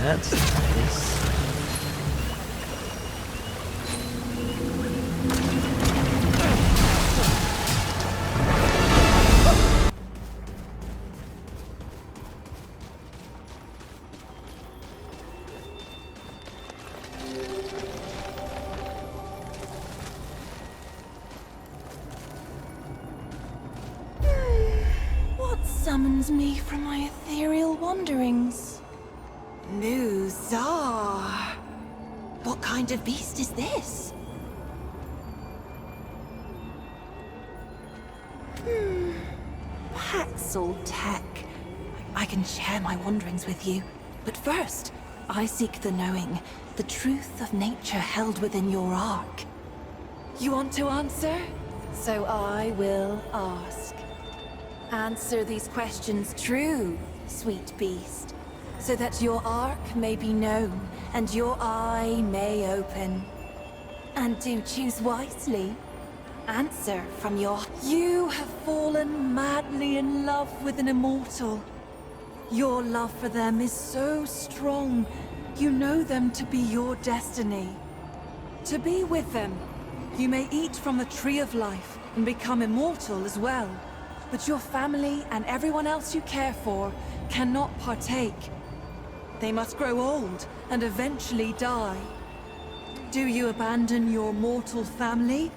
That's nice. What summons me from my ethereal wanderings? Muzar. What kind of beast is this? Paxel Tech. I can share my wanderings with you. But first, I seek the knowing, the truth of nature held within your ark. You want to answer? So I will ask. Answer these questions true, sweet beast, so that your ark may be known and your eye may open. And do choose wisely. Answer from your... You have fallen madly in love with an immortal. Your love for them is so strong, you know them to be your destiny. To be with them, you may eat from the tree of life and become immortal as well. But your family and everyone else you care for cannot partake. They must grow old and eventually die. Do you abandon your mortal family?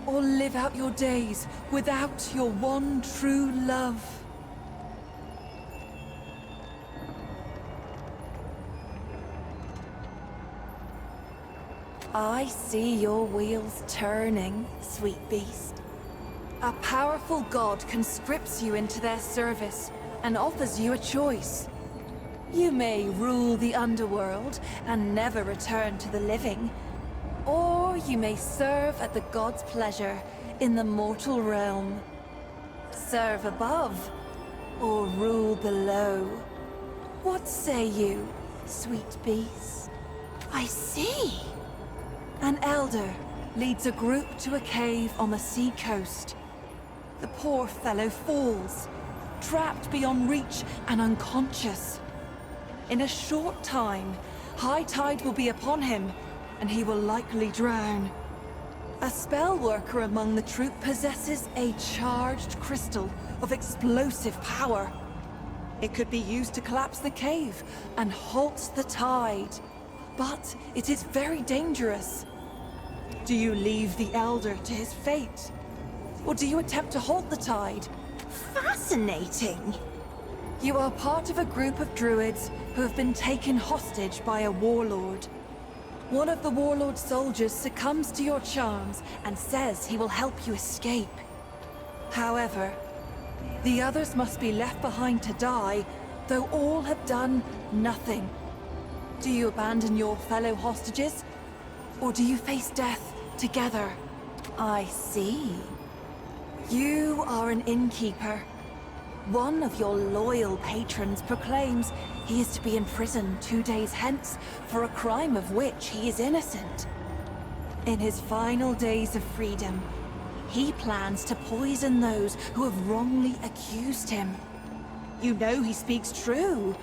Or live out your days without your one true love? I see your wheels turning, sweet beast. A powerful god conscripts you into their service and offers you a choice. You may rule the underworld and never return to the living, or you may serve at the god's pleasure in the mortal realm. Serve above, or rule below. What say you, sweet beast? I see. An elder leads a group to a cave on the sea coast. The poor fellow falls, trapped beyond reach and unconscious. In a short time, high tide will be upon him, and he will likely drown. A spell worker among the troop possesses a charged crystal of explosive power. It could be used to collapse the cave and halt the tide. But it is very dangerous. Do you leave the Elder to his fate? Or do you attempt to halt the tide? Fascinating! You are part of a group of druids who have been taken hostage by a warlord. One of the warlord's soldiers succumbs to your charms and says he will help you escape. However, the others must be left behind to die, though all have done nothing. Do you abandon your fellow hostages? Or do you face death together? I see. You are an innkeeper. One of your loyal patrons proclaims he is to be in prison 2 days hence for a crime of which he is innocent. In his final days of freedom, he plans to poison those who have wrongly accused him. You know he speaks true,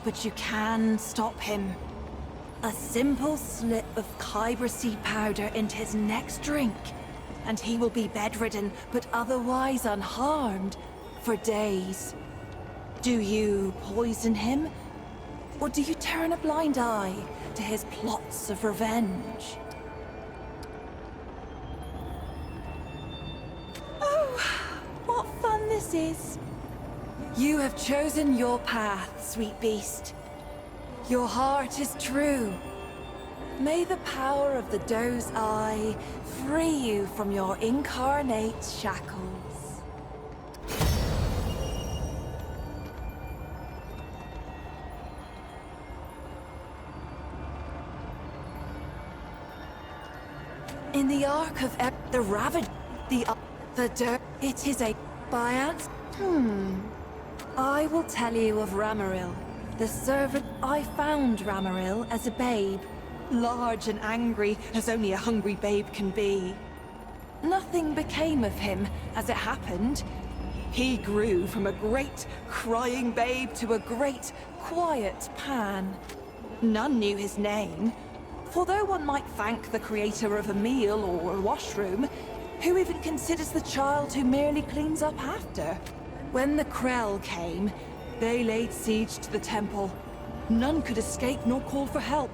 but you can stop him. A simple slip of Kyber seed powder into his next drink, and he will be bedridden but otherwise unharmed for days. Do you poison him? Or do you turn a blind eye to his plots of revenge? Oh, what fun this is! You have chosen your path, sweet beast. Your heart is true. May the power of the doe's eye free you from your incarnate shackles. In the Ark of the Ravaged, the dirt, it is a biance. I will tell you of Ramaril, the servant. I found Ramaril as a babe, large and angry as only a hungry babe can be. Nothing became of him, as it happened. He grew from a great, crying babe to a great, quiet Pan. None knew his name, for though one might thank the creator of a meal or a washroom, who even considers the child who merely cleans up after? When the Krell came, they laid siege to the temple. None could escape nor call for help.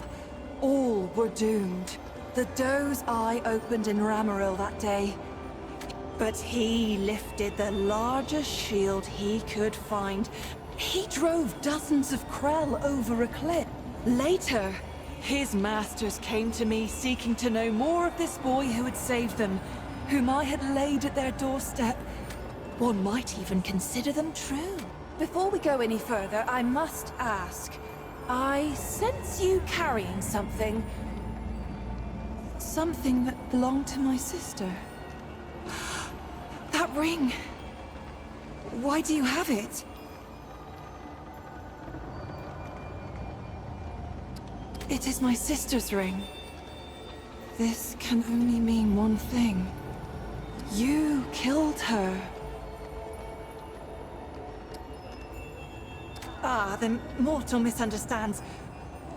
All were doomed. The doe's eye opened in Ramaril that day, but he lifted the largest shield he could find. He drove dozens of Krell over a cliff. Later, his masters came to me seeking to know more of this boy who had saved them, whom I had laid at their doorstep. One might even consider them true. Before we go any further, I must ask. I sense you carrying something. Something that belonged to my sister. That ring. Why do you have it? It is my sister's ring. This can only mean one thing. You killed her. Ah, the mortal misunderstands.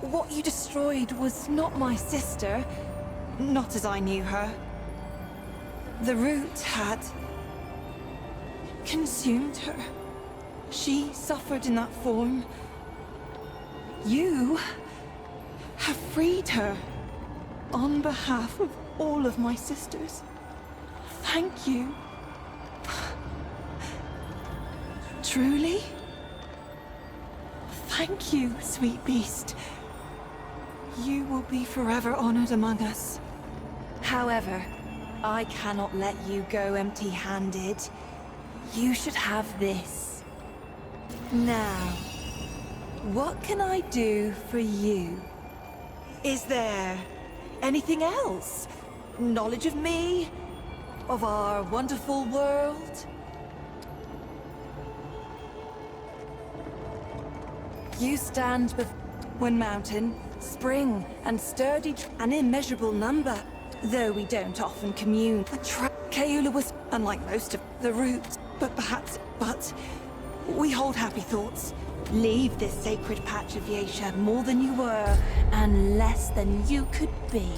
What you destroyed was not my sister, not as I knew her. The root had consumed her. She suffered in that form. You have freed her on behalf of all of my sisters. Thank you. Truly? Thank you, sweet beast. You will be forever honored among us. However, I cannot let you go empty-handed. You should have this. Now, what can I do for you? Is there anything else? Knowledge of me? Of our wonderful world? You stand before one mountain, spring, and sturdy, an immeasurable number. Though we don't often commune, Kaula was unlike most of the roots, but we hold happy thoughts. Leave this sacred patch of Yasha more than you were, and less than you could be.